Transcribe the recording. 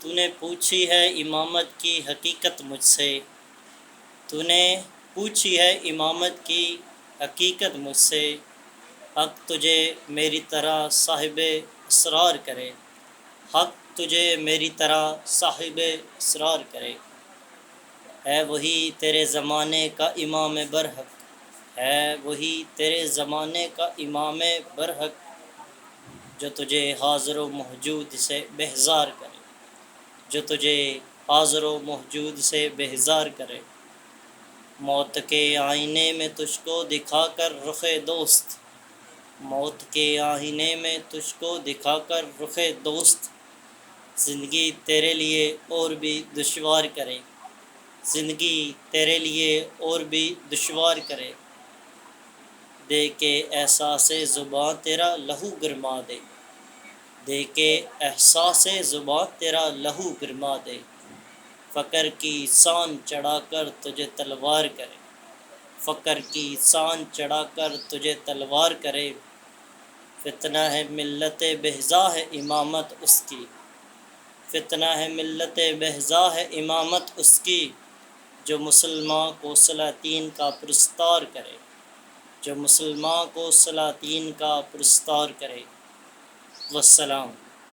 تو نے پوچھی ہے امامت کی حقیقت مجھ سے، تو نے پوچھی ہے امامت کی حقیقت مجھ سے، حق تجھے میری طرح صاحب اسرار کرے، حق تجھے میری طرح صاحب اسرار کرے۔ ہے وہی تیرے زمانے کا امام برحق، ہے وہی تیرے زمانے کا امام برحق، جو تجھے حاضر و موجود سے بیزار کرے، جو تجھے حاضر و موجود سے بیزار کرے۔ موت کے آئینے میں تجھ کو دکھا کر رخ دوست، موت کے آئینے میں تجھ کو دکھا کر رخ دوست، زندگی تیرے لیے اور بھی دشوار کرے، زندگی تیرے لیے اور بھی دشوار کرے۔ دے کے احساس زباں تیرا لہو گرما دے، دے کے احساس زباں تیرا لہو گرما دے، فقر کی سان چڑھا کر تجھے تلوار کرے، فقر کی سان چڑھا کر تجھے تلوار کرے۔ فتنہ ہے ملت بہزا ہے امامت اس کی، فتنہ ہے ملت بہزا ہے امامت اس کی، جو مسلمان کو سلاطین کا پرستار کرے، جو مسلمان کو سلاطین کا پرستار کرے۔ والسلام۔